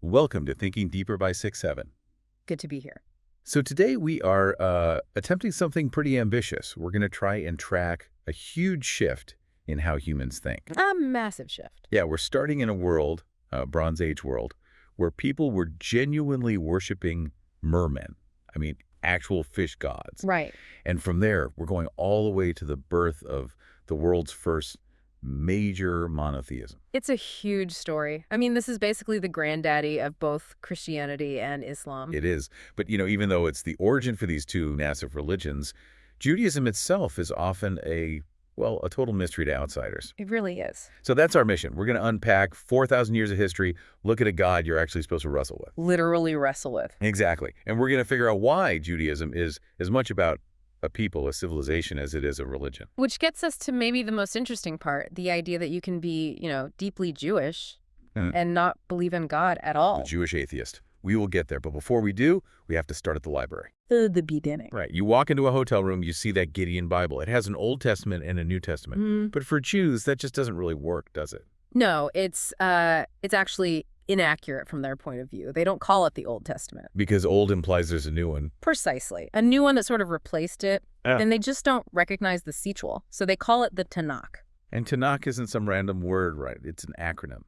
Welcome to Thinking Deeper by 6-7. Good to be here. So today we are attempting something pretty ambitious. We're going to try and track a huge shift in how humans think. A massive shift. Yeah, we're starting in a world, Bronze Age world, where people were genuinely worshiping mermen. I mean, actual fish gods. Right. And from there, we're going all the way to the birth of the world's first major monotheism. It's a huge story. I mean, this is basically the granddaddy of both Christianity and Islam. It is. But, even though it's the origin for these two massive religions, Judaism itself is often a total mystery to outsiders. It really is. So that's our mission. We're going to unpack 4,000 years of history, look at a God you're actually supposed to wrestle with. Literally wrestle with. Exactly. And we're going to figure out why Judaism is as much about a people, a civilization, as it is a religion. Which gets us to maybe the most interesting part, the idea that you can be, deeply Jewish and not believe in God at all. The Jewish atheist. We will get there. But before we do, we have to start at the library. The beginning. Right. You walk into a hotel room, you see that Gideon Bible. It has an Old Testament and a New Testament. But for Jews, that just doesn't really work, does it? No, it's actually inaccurate from their point of view. They don't call it the Old Testament. Because old implies there's a new one. Precisely. A new one that sort of replaced it. And they just don't recognize the sequel. So they call it the Tanakh. And Tanakh isn't some random word, right? It's an acronym.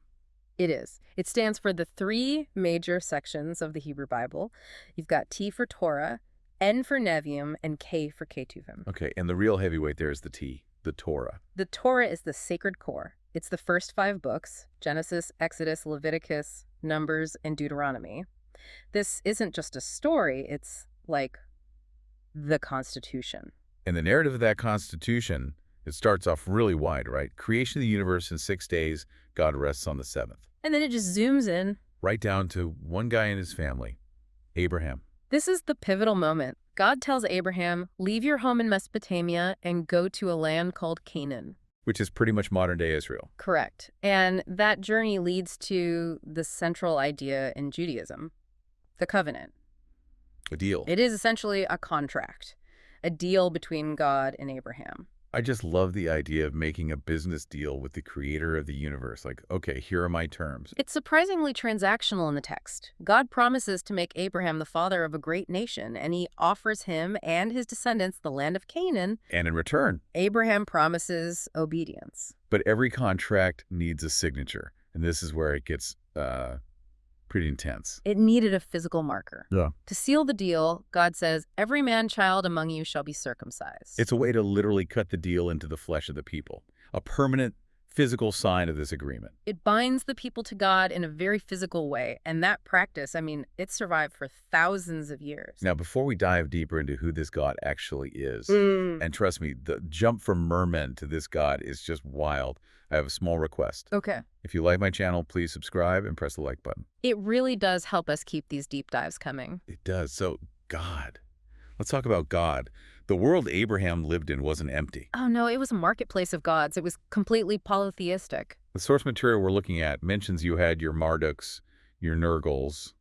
It is. It stands for the three major sections of the Hebrew Bible. You've got T for Torah, N for Nevi'im, and K for Ketuvim. Okay, and the real heavyweight there is the T, the Torah. The Torah is the sacred core. It's the first 5 books, Genesis, Exodus, Leviticus, Numbers, and Deuteronomy. This isn't just a story, it's like the Constitution. And the narrative of that Constitution, it starts off really wide, right? Creation of the universe in 6 days, God rests on the 7th. And then it just zooms in. Right down to one guy and his family, Abraham. This is the pivotal moment. God tells Abraham, leave your home in Mesopotamia and go to a land called Canaan. Which is pretty much modern-day Israel. Correct. And that journey leads to the central idea in Judaism, the covenant. A deal. It is essentially a contract, a deal between God and Abraham. I just love the idea of making a business deal with the creator of the universe. Like, okay, here are my terms. It's surprisingly transactional in the text. God promises to make Abraham the father of a great nation, and he offers him and his descendants the land of Canaan. And in return, Abraham promises obedience. But every contract needs a signature. And this is where it gets pretty intense. It needed a physical marker. Yeah. To seal the deal, God says, every man-child among you shall be circumcised. It's a way to literally cut the deal into the flesh of the people. A permanent physical sign of this agreement. It binds the people to God in a very physical way. And that practice, it survived for thousands of years. Now, before we dive deeper into who this God actually is, and trust me, the jump from mermen to this God is just wild. I have a small request. Okay. If you like my channel, please subscribe and press the like button. It really does help us keep these deep dives coming. It does. So, God. Let's talk about God. The world Abraham lived in wasn't empty. Oh, no, it was a marketplace of gods. It was completely polytheistic. The source material we're looking at mentions you had your Marduks, your Nurgles,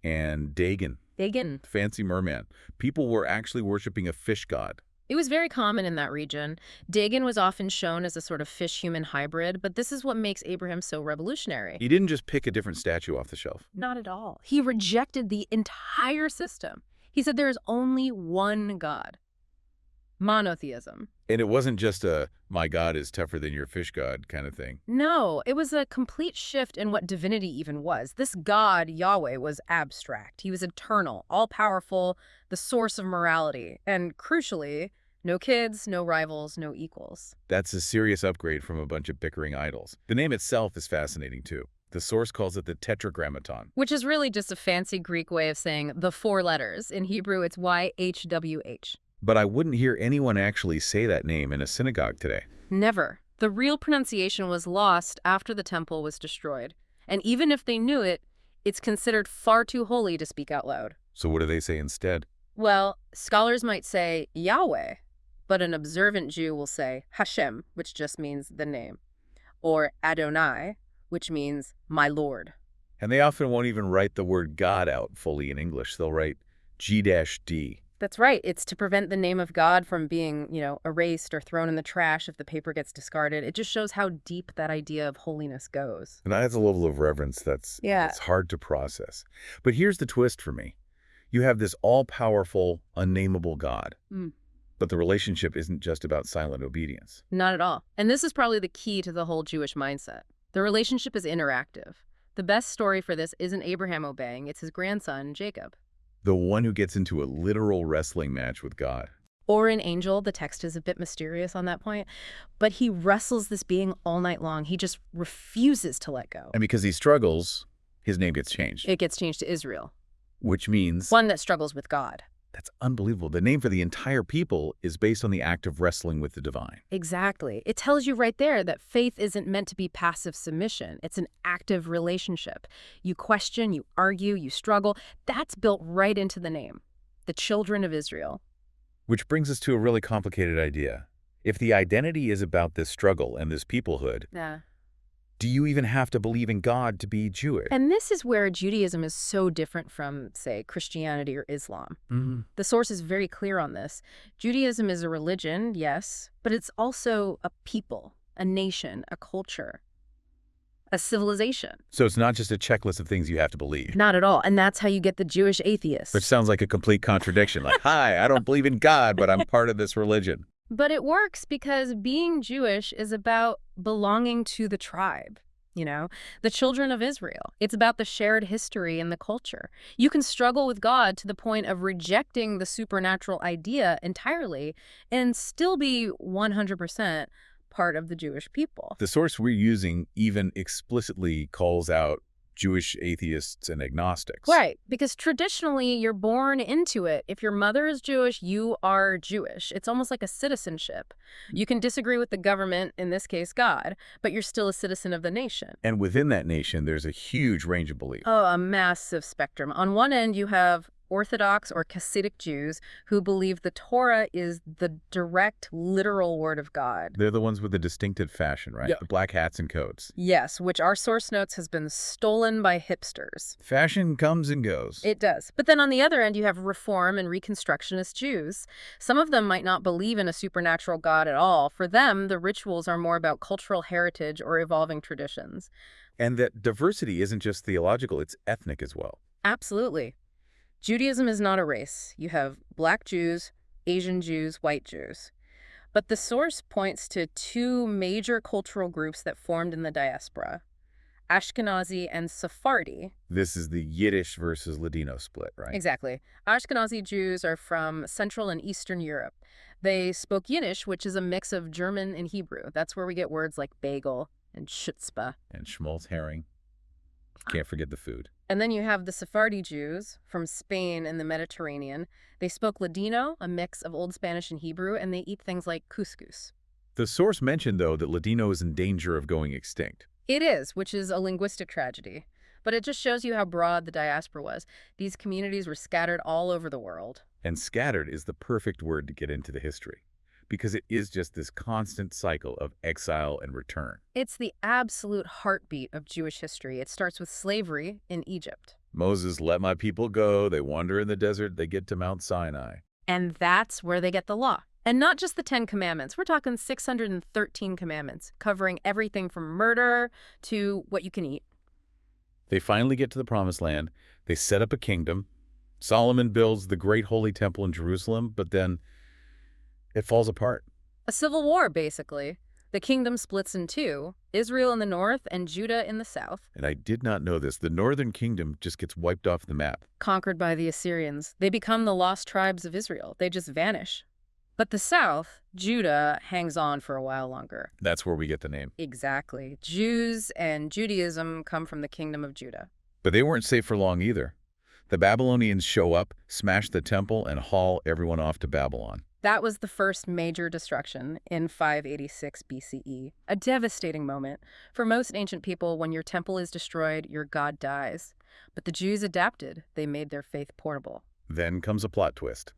and Dagon. Dagon. Fancy merman. People were actually worshiping a fish god. It was very common in that region. Dagon was often shown as a sort of fish-human hybrid, but this is what makes Abraham so revolutionary. He didn't just pick a different statue off the shelf. Not at all. He rejected the entire system. He said there is only one God. Monotheism. And it wasn't just a, my God is tougher than your fish god kind of thing. No, it was a complete shift in what divinity even was. This God, Yahweh, was abstract. He was eternal, all-powerful, the source of morality. And crucially, no kids, no rivals, no equals. That's a serious upgrade from a bunch of bickering idols. The name itself is fascinating, too. The source calls it the Tetragrammaton. Which is really just a fancy Greek way of saying the 4 letters. In Hebrew, it's YHWH. But I wouldn't hear anyone actually say that name in a synagogue today. Never. The real pronunciation was lost after the temple was destroyed. And even if they knew it, it's considered far too holy to speak out loud. So what do they say instead? Well, scholars might say Yahweh, but an observant Jew will say Hashem, which just means the name, or Adonai, which means my Lord. And they often won't even write the word God out fully in English. They'll write G-D. That's right. It's to prevent the name of God from being, erased or thrown in the trash if the paper gets discarded. It just shows how deep that idea of holiness goes. And that's a level of reverence that's Yeah. it's hard to process. But here's the twist for me. You have this all-powerful, unnameable God. Mm. But the relationship isn't just about silent obedience. Not at all. And this is probably the key to the whole Jewish mindset. The relationship is interactive. The best story for this isn't Abraham obeying, it's his grandson, Jacob. The one who gets into a literal wrestling match with God. Or an angel, the text is a bit mysterious on that point, but he wrestles this being all night long. He just refuses to let go. And because he struggles, his name gets changed. It gets changed to Israel. Which means... One that struggles with God. That's unbelievable. The name for the entire people is based on the act of wrestling with the divine. Exactly. It tells you right there that faith isn't meant to be passive submission. It's an active relationship. You question, you argue, you struggle. That's built right into the name. The children of Israel. Which brings us to a really complicated idea. If the identity is about this struggle and this peoplehood, Yeah. do you even have to believe in God to be Jewish? And this is where Judaism is so different from, say, Christianity or Islam. The source is very clear on this. Judaism is a religion, yes, but it's also a people, a nation, a culture, a civilization. So it's not just a checklist of things you have to believe. Not at all. And that's how you get the Jewish atheists. Which sounds like a complete contradiction. Like, hi, I don't believe in God, but I'm part of this religion. But it works because being Jewish is about belonging to the tribe, the children of Israel. It's about the shared history and the culture. You can struggle with God to the point of rejecting the supernatural idea entirely and still be 100% part of the Jewish people. The source we're using even explicitly calls out Jewish atheists and agnostics. Right, because traditionally you're born into it. If your mother is Jewish, you are Jewish. It's almost like a citizenship. You can disagree with the government, in this case God, but you're still a citizen of the nation. And within that nation, there's a huge range of belief. Oh, a massive spectrum. On one end, you have Orthodox or Hasidic Jews who believe the Torah is the direct, literal word of God. They're the ones with the distinctive fashion, right? Yeah. The black hats and coats. Yes, which our source notes has been stolen by hipsters. Fashion comes and goes. It does. But then on the other end, you have Reform and Reconstructionist Jews. Some of them might not believe in a supernatural God at all. For them, the rituals are more about cultural heritage or evolving traditions. And that diversity isn't just theological, it's ethnic as well. Absolutely. Judaism is not a race. You have Black Jews, Asian Jews, white Jews. But the source points to two major cultural groups that formed in the diaspora, Ashkenazi and Sephardi. This is the Yiddish versus Ladino split, right? Exactly. Ashkenazi Jews are from Central and Eastern Europe. They spoke Yiddish, which is a mix of German and Hebrew. That's where we get words like bagel and chutzpah. And schmaltz herring. Can't forget the food. And then you have the Sephardi Jews from Spain and the Mediterranean. They spoke Ladino, a mix of Old Spanish and Hebrew, and they eat things like couscous. The source mentioned, though, that Ladino is in danger of going extinct. It is, which is a linguistic tragedy. But it just shows you how broad the diaspora was. These communities were scattered all over the world. And scattered is the perfect word to get into the history, because it is just this constant cycle of exile and return. It's the absolute heartbeat of Jewish history. It starts with slavery in Egypt. Moses, let my people go. They wander in the desert. They get to Mount Sinai. And that's where they get the law. And not just the 10 Commandments. We're talking 613 commandments, covering everything from murder to what you can eat. They finally get to the Promised Land. They set up a kingdom. Solomon builds the great holy temple in Jerusalem, but then it falls apart. A civil war, basically. The kingdom splits in two, Israel in the north and Judah in the south. And I did not know this. The northern kingdom just gets wiped off the map. Conquered by the Assyrians. They become the lost tribes of Israel. They just vanish. But the south, Judah, hangs on for a while longer. That's where we get the name. Exactly. Jews and Judaism come from the kingdom of Judah. But they weren't safe for long either. The Babylonians show up, smash the temple, and haul everyone off to Babylon. That was the first major destruction in 586 BCE, a devastating moment. For most ancient people, when your temple is destroyed, your god dies. But the Jews adapted. They made their faith portable. Then comes a plot twist.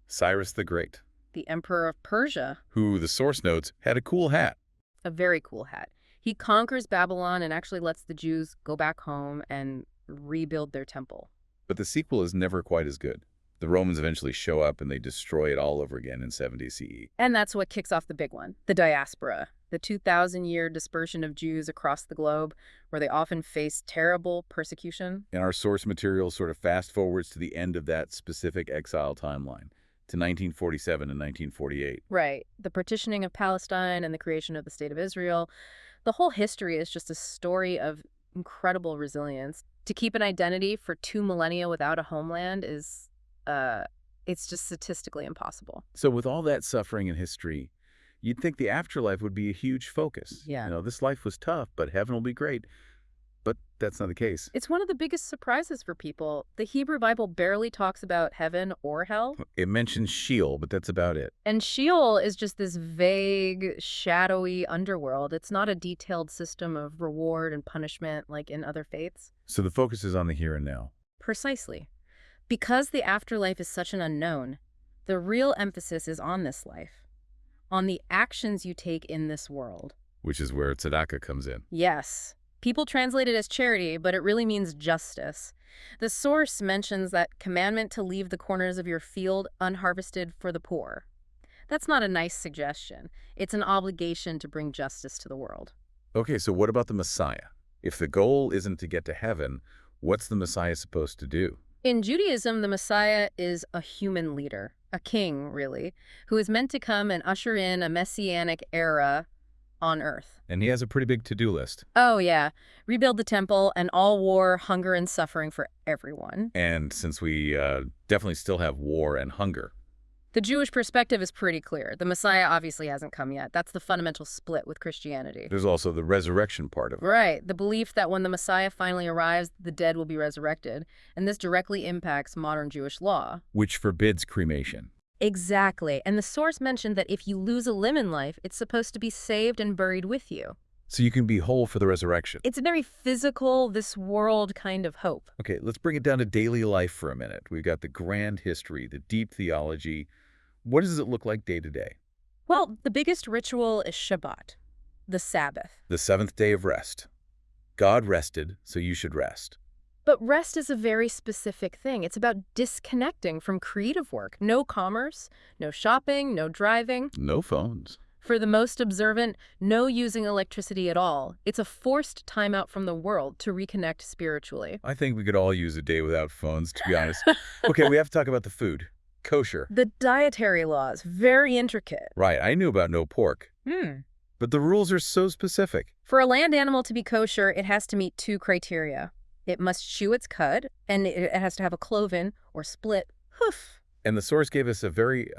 Cyrus the Great, The emperor of Persia, who, the source notes, had a cool hat. a very cool hat. He conquers Babylon and actually lets the Jews go back home and rebuild their temple. But the sequel is never quite as good. The Romans eventually show up and they destroy it all over again in 70 CE. And that's what kicks off the big one, the diaspora, the 2,000-year dispersion of Jews across the globe, where they often face terrible persecution. And our source material sort of fast forwards to the end of that specific exile timeline, to 1947 and 1948. Right. The partitioning of Palestine and the creation of the State of Israel. The whole history is just a story of incredible resilience. To keep an identity for 2 millennia without a homeland is, it's just statistically impossible. So with all that suffering in history, you'd think the afterlife would be a huge focus. Yeah. You know, this life was tough, but heaven will be great. But that's not the case. It's one of the biggest surprises for people. The Hebrew Bible barely talks about heaven or hell. It mentions Sheol, but that's about it. And Sheol is just this vague, shadowy underworld. It's not a detailed system of reward and punishment like in other faiths. So the focus is on the here and now. Precisely. Because the afterlife is such an unknown, the real emphasis is on this life, on the actions you take in this world. Which is where tzedakah comes in. Yes. People translate it as charity, but it really means justice. The source mentions that commandment to leave the corners of your field unharvested for the poor. That's not a nice suggestion. It's an obligation to bring justice to the world. Okay, so what about the Messiah? If the goal isn't to get to heaven, what's the Messiah supposed to do? In Judaism, the Messiah is a human leader, a king, really, who is meant to come and usher in a messianic era on earth. And he has a pretty big to-do list. Oh, yeah. Rebuild the temple and all war, hunger, and suffering for everyone. And since we definitely still have war and hunger. The Jewish perspective is pretty clear. The Messiah obviously hasn't come yet. That's the fundamental split with Christianity. There's also the resurrection part of it. Right. The belief that when the Messiah finally arrives, the dead will be resurrected. And this directly impacts modern Jewish law. Which forbids cremation. Exactly. And the source mentioned that if you lose a limb in life, it's supposed to be saved and buried with you. So you can be whole for the resurrection. It's a very physical, this world kind of hope. Okay, let's bring it down to daily life for a minute. We've got the grand history, the deep theology. What does it look like day to day? Well, the biggest ritual is Shabbat, the Sabbath. The seventh day of rest. God rested, so you should rest. But rest is a very specific thing. It's about disconnecting from creative work. No commerce, no shopping, no driving. No phones. For the most observant, no using electricity at all. It's a forced timeout from the world to reconnect spiritually. I think we could all use a day without phones, to be honest. Okay, we have to talk about the food. Kosher. The dietary laws, very intricate. Right, I knew about no pork. But the rules are so specific. For a land animal to be kosher, it has to meet 2 criteria. It must chew its cud, and it has to have a cloven or split hoof. And the source gave us a very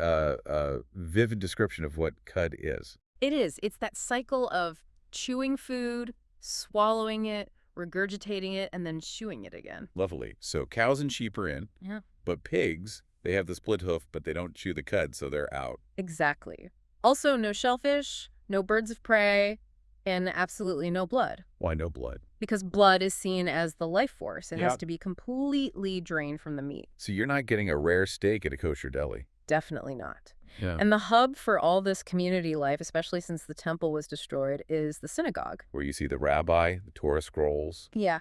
vivid description of what cud is. It is. It's that cycle of chewing food, swallowing it, regurgitating it, and then chewing it again. Lovely. So cows and sheep are in. Yeah. But pigs, they have the split hoof, but they don't chew the cud, so they're out. Exactly. Also, no shellfish, no birds of prey, and absolutely no blood. Why no blood? Because blood is seen as the life force. It Yeah. has to be completely drained from the meat. So you're not getting a rare steak at a kosher deli. Definitely not. Yeah. And the hub for all this community life, especially since the temple was destroyed, is the synagogue. Where you see the rabbi, the Torah scrolls, Yeah,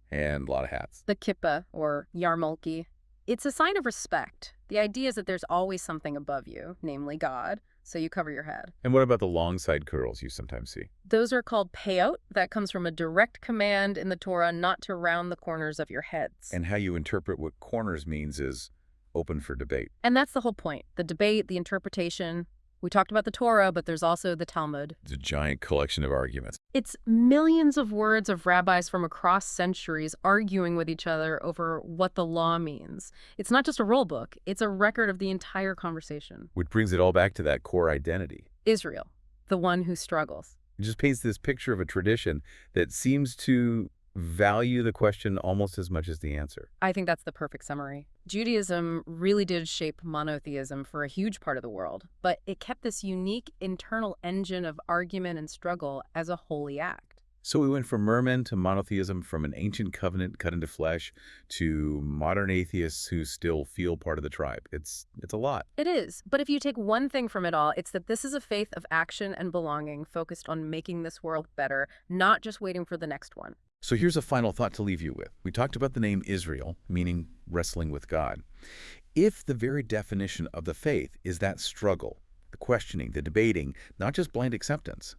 and a lot of hats. the kippah or yarmulke. It's a sign of respect. The idea is that there's always something above you, namely God, so you cover your head. And what about the long side curls you sometimes see? Those are called payot. That comes from a direct command in the Torah not to round the corners of your heads. And how you interpret what corners means is open for debate. And that's the whole point. The debate, the interpretation. We talked about the Torah, but there's also the Talmud. It's a giant collection of arguments. It's millions of words of rabbis from across centuries arguing with each other over what the law means. It's not just a rule book. It's a record of the entire conversation. Which brings it all back to that core identity. Israel, the one who struggles. It just paints this picture of a tradition that seems to value the question almost as much as the answer. I think that's the perfect summary. Judaism really did shape monotheism for a huge part of the world, but it kept this unique internal engine of argument and struggle as a holy act. So we went from mermen to monotheism, from an ancient covenant cut into flesh to modern atheists who still feel part of the tribe. It's a lot. It is, but if you take one thing from it all, it's that this is a faith of action and belonging focused on making this world better, not just waiting for the next one. So here's a final thought to leave you with. We talked about the name Israel, meaning wrestling with God. If the very definition of the faith is that struggle, the questioning, the debating, not just blind acceptance,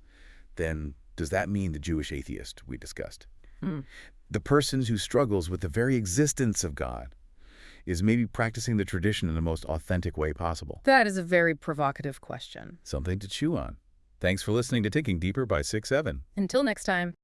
then does that mean the Jewish atheist we discussed? Hmm. The person who struggles with the very existence of God is maybe practicing the tradition in the most authentic way possible. That is a very provocative question. Something to chew on. Thanks for listening to Thinking Deeper by 6-7. Until next time.